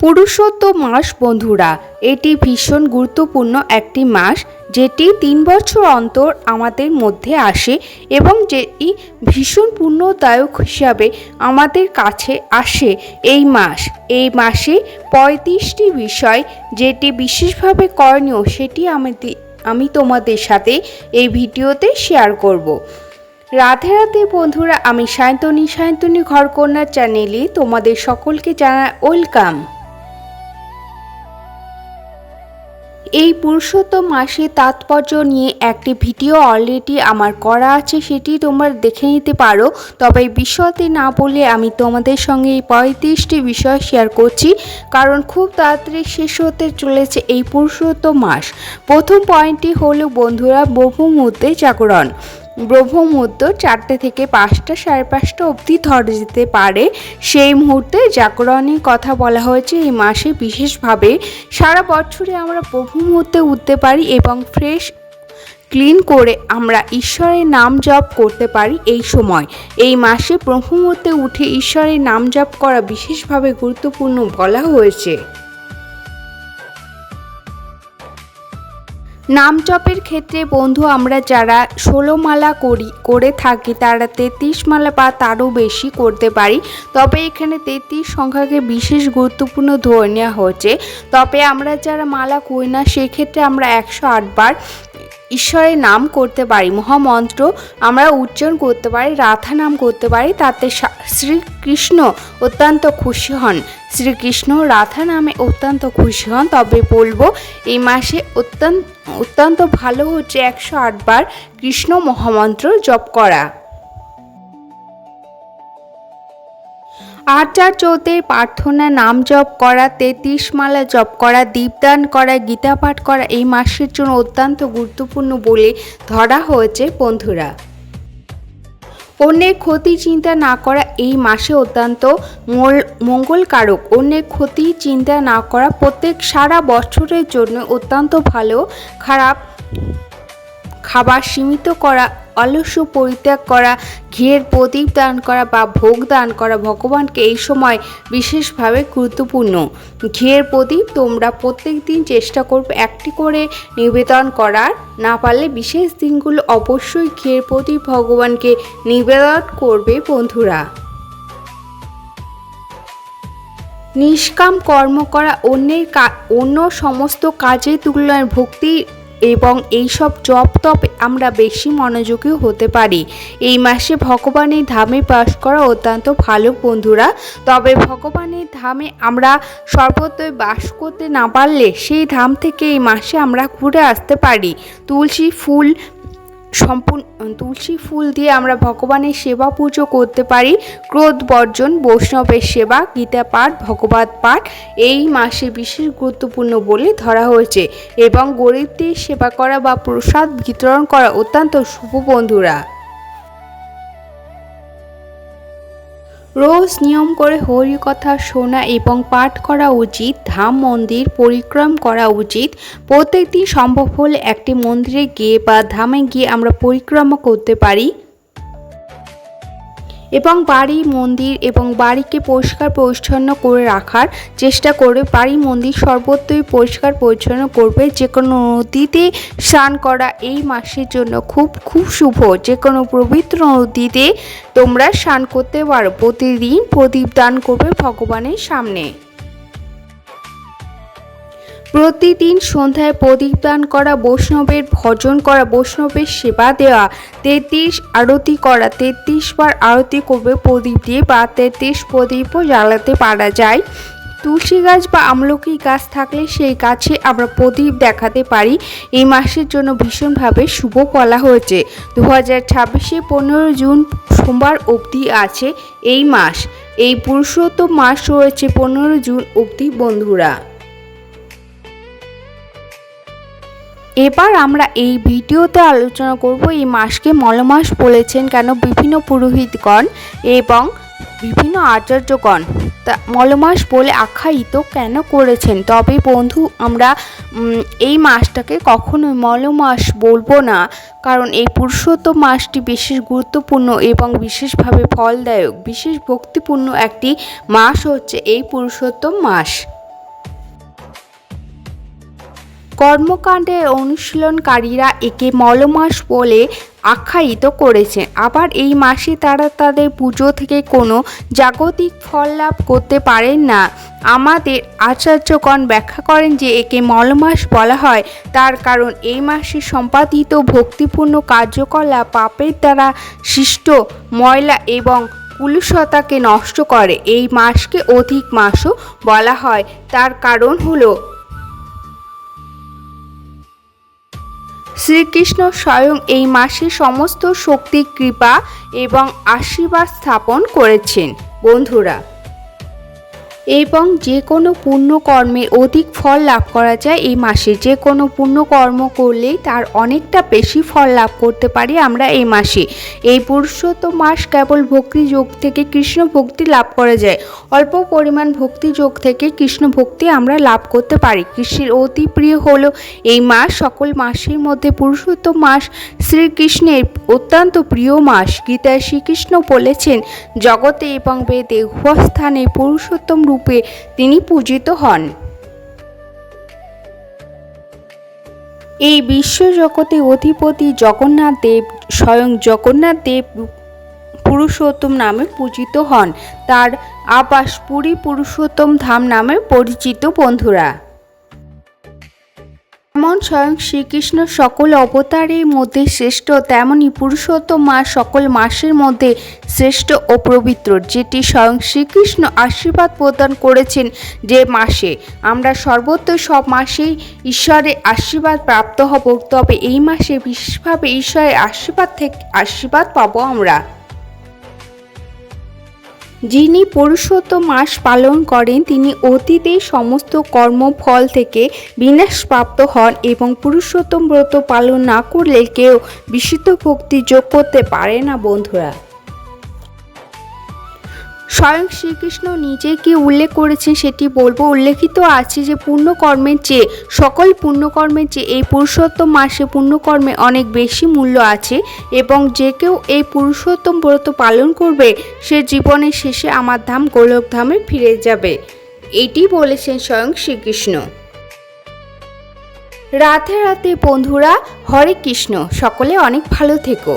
পুরুষোত্তম মাস বন্ধুরা, এটি ভীষণ গুরুত্বপূর্ণ একটি মাস যেটি ৩ বছর অন্তর আমাদের মধ্যে আসে এবং যেটি ভীষণ পুণ্যদায়ক হিসাবে আমাদের কাছে আসে। এই মাসে ৩৫টি বিষয় যেটি বিশেষভাবে করণীয় সেটি আমি তোমাদের সাথে এই ভিডিওতে শেয়ার করব। রাধে রাধে বন্ধুরা, আমি সায়ন্তনী ঘরকন্যা চ্যানেলে তোমাদের সকলকে জানাই ওয়েলকাম। এই পুরুষোত্তম মাসের তাৎপর্য নিয়ে একটি ভিডিও অলরেডি আমার করা আছে, সেটি তোমরা দেখে নিতে পারো। তবে এই বিষয়তে না বলে আমি তোমাদের সঙ্গে এই ৩৫টি বিষয় শেয়ার করছি, কারণ খুব তাড়াতাড়ি শেষ হতে চলেছে এই পুরুষোত্তম মাস। প্রথম পয়েন্টটি হলো বন্ধুরা, ব্রহ্মমুহূর্তে জাগরণ। ব্রহ্মমুহূর্ত 4টে থেকে 5টা, 5:30 অবধি ধরে যেতে পারে। সেই মুহূর্তে জাগরণের কথা বলা হয়েছে। এই মাসে বিশেষভাবে সারা বছরে আমরা ব্রহ্মমুহূর্তে উঠতে পারি এবং ফ্রেশ ক্লিন করে আমরা ঈশ্বরের নাম জপ করতে পারি। এই মাসে ব্রহ্মমুহূর্তে উঠে ঈশ্বরের নাম জপ করা বিশেষভাবে গুরুত্বপূর্ণ বলা হয়েছে। নাম জপের ক্ষেত্রে বন্ধু, আমরা যারা 16 মালা করে থাকি তারা 33 মালা বা তারও বেশি করতে পারি। তবে এখানে 33 সংখ্যাকে বিশেষ গুরুত্বপূর্ণ ধরে নেওয়া হয়েছে। তবে আমরা যারা মালা করি না সেক্ষেত্রে আমরা 108 বার ঈশ্বরের নাম করতে পারি, মহামন্ত্র আমরা উচ্চারণ করতে পারি, রাধা নাম করতে পারি। তাতে শ্রীকৃষ্ণ অত্যন্ত খুশি হন। শ্রীকৃষ্ণ রাধা নামে অত্যন্ত খুশি হন। তবে বলবো এই মাসে অত্যন্ত ভালো হচ্ছে 108 বার কৃষ্ণ মহামন্ত্র জপ করা। আচার্যদের প্রার্থনা, নাম জপ করা, 33 মালা জপ করা, দীপদান করা, গীতা পাঠ করা এই মাসের জন্য অত্যন্ত গুরুত্বপূর্ণ বলে ধরা হয়েছে বন্ধুরা। অন্যের ক্ষতি চিন্তা না করা এই মাসে অত্যন্ত মঙ্গলকারক। অন্যের ক্ষতি চিন্তা না করা সারা বছরের জন্য অত্যন্ত ভালো। খাবার সীমিত করা, অলস্য পরিত্যাগ করা, ঘিয়ের প্রদীপ দান করা বা ভোগ দান করা ভগবানকে এই সময় বিশেষভাবে গুরুত্বপূর্ণ। ঘিয়ের প্রদীপ তোমরা প্রত্যেক দিন চেষ্টা করবে একটি করে নিবেদন করার। না পারলে বিশেষ দিনগুলো অবশ্যই ঘিয়ের প্রদীপ ভগবানকে নিবেদন করবে বন্ধুরা। নিষ্কাম কর্ম করা, অন্য সমস্ত কাজের তুলনায় ভক্তি এবং এইসব জপ তপে আমরা বেশি মনোযোগী হতে পারি। এই মাসে ভগবানের ধামে বাস করা অত্যন্ত ভালো বন্ধুরা। তবে ভগবানের ধামে আমরা সর্বত্রই বাস করতে না পারলে সেই ধাম থেকে এই মাসে আমরা ঘুরে আসতে পারি। তুলসী ফুল দিয়ে আমরা ভগবানের সেবা পুজো করতে পারি। ক্রোধ বর্জন, বৈষ্ণবের সেবা, গীতা পাঠ, ভগবত পাঠ এই মাসে বিশেষ গুরুত্বপূর্ণ বলে ধরা হয়েছে এবং গরিবদের সেবা করা বা প্রসাদ বিতরণ করা অত্যন্ত শুভ বন্ধুরা। রোজ নিয়ম করে হরি কথা শোনা এবং পাঠ করা উচিত। ধাম মন্দির পরিক্রমা করা উচিত। প্রত্যেকদিন সম্ভব হলে একটি মন্দিরে গিয়ে বা ধামে গিয়ে আমরা পরিক্রমা করতে পারি এবং বাড়ি, মন্দির এবং বাড়িকে পরিষ্কার পরিচ্ছন্ন করে রাখার চেষ্টা করবে। বাড়ি, মন্দির সর্বত্রই পরিষ্কার পরিচ্ছন্ন করবে। যে কোনো নদীতে স্নান করা এই মাসের জন্য খুব শুভ। যে কোনো পবিত্র নদীতে তোমরা স্নান করতে পারো। প্রতিদিন প্রদীপ দান করবে ভগবানের সামনে। প্রতিদিন সন্ধ্যায় প্রদীপ দান করা, বৈষ্ণবের ভজন করা, বৈষ্ণবের সেবা দেওয়া, 33 আরতি করা, 33 বার আরতি করবে প্রদীপ দিয়ে বা 33 প্রদীপও জ্বালাতে পারা যায়। তুলসী গাছ বা আমলকি গাছ থাকলে সেই গাছে আমরা প্রদীপ দেখাতে পারি। এই মাসের জন্য ভীষণভাবে শুভ বলা হয়েছে। 2026 15 জুন সোমবার অবধি আছে এই মাস। এই পুরুষোত্তম মাস রয়েছে 15 জুন অবধি বন্ধুরা। এবার আমরা এই ভিডিওতে আলোচনা করব এই মাসকে মলমাস বলেছেন কেন বিভিন্ন পুরোহিতগণ এবং বিভিন্ন আচার্যগণ মলমাস বলে আখ্যায়িত কেন করেছেন। তবে বন্ধু, আমরা এই মাসটাকে কখনোই মলমাস বলবো না, কারণ এই পুরুষোত্তম মাসটি বিশেষ গুরুত্বপূর্ণ এবং বিশেষভাবে ফলদায়ক, বিশেষ ভক্তিপূর্ণ একটি মাস হচ্ছে এই পুরুষোত্তম মাস। কর্মকাণ্ডের অনুশীলনকারীরা একে মলমাস বলে আখ্যায়িত করেছেন। আবার এই মাসে তারা তাদের পুজো থেকে কোনো জাগতিক ফল লাভ করতে পারেন না। আমাদের আচার্যগণ ব্যাখ্যা করেন যে একে মলমাস বলা হয় তার কারণ এই মাসে সম্পাদিত ভক্তিপূর্ণ কার্যকলাপ পাপের দ্বারা সৃষ্ট ময়লা এবং কুলুষতাকে নষ্ট করে। এই মাসকে অধিক মাসও বলা হয়, তার কারণ হলো শ্রীকৃষ্ণ স্বয়ং এই মাসে সমস্ত শক্তি, কৃপা এবং আশীর্বাদ স্থাপন করেছেন। বন্ধুরা, এবং যে কোনো পুণ্যকর্মের অধিক ফল লাভ করা যায় এই মাসে। যে কোনো পুণ্যকর্ম করলেই তার অনেকটা বেশি ফল লাভ করতে পারি আমরা এই মাসে। এই পুরুষোত্তম মাস কেবল ভক্তি যোগ থেকে কৃষ্ণ ভক্তি লাভ করা যায়। অল্প পরিমাণ ভক্তি যোগ থেকে কৃষ্ণ ভক্তি আমরা লাভ করতে পারি। কৃষ্ণের অতি প্রিয় হলো এই মাস। সকল মাসের মধ্যে পুরুষোত্তম মাস শ্রীকৃষ্ণের অত্যন্ত প্রিয় মাস। গীতায় শ্রীকৃষ্ণ বলেছেন, জগতে এবং বেদে উভয় স্থানে পুরুষোত্তম রূপে তিনি পূজিত হন। এই বিশ্বজগতে অধিপতি জগন্নাথ দেব, স্বয়ং জগন্নাথ দেব পুরুষোত্তম নামে পূজিত হন। তার আবাস পুরী পুরুষোত্তম ধাম নামে পরিচিত। বন্ধুরা, যেমন স্বয়ং শ্রীকৃষ্ণ সকল অবতারের মধ্যে শ্রেষ্ঠ, তেমনি পুরুষোত্তম মাস সকল মাসের মধ্যে শ্রেষ্ঠ ও পবিত্র, যেটি স্বয়ং শ্রীকৃষ্ণ আশীর্বাদ প্রদান করেছেন। যে মাসে আমরা সর্বত্র সব মাসেই ঈশ্বরের আশীর্বাদ প্রাপ্ত হব, তবে এই মাসে বিশেষভাবে ঈশ্বরের আশীর্বাদ পাবো আমরা। যিনি পুরুষোত্তম মাস পালন করেন তিনি অতীতের সমস্ত কর্মফল থেকে বিনাশপ্রাপ্ত হন এবং পুরুষোত্তম ব্রত পালন না করলে কেউ বিশুদ্ধ ভক্তি যোগ করতে পারে না। বন্ধুরা, স্বয়ং শ্রীকৃষ্ণ নিজে কি উল্লেখ করেছেন সেটি বলবো। উল্লেখিত আছে যে সকল পুণ্যকর্মের চেয়ে এই পুরুষোত্তম মাসে পুণ্যকর্মে অনেক বেশি মূল্য আছে এবং যে কেউ এই পুরুষোত্তম ব্রত পালন করবে সে জীবনের শেষে আমার ধাম গোলকধামে ফিরে যাবে। এটি বলেছেন স্বয়ং শ্রীকৃষ্ণ। রাধে রাধে বন্ধুরা, হরে কৃষ্ণ। সকলে অনেক ভালো থেকো।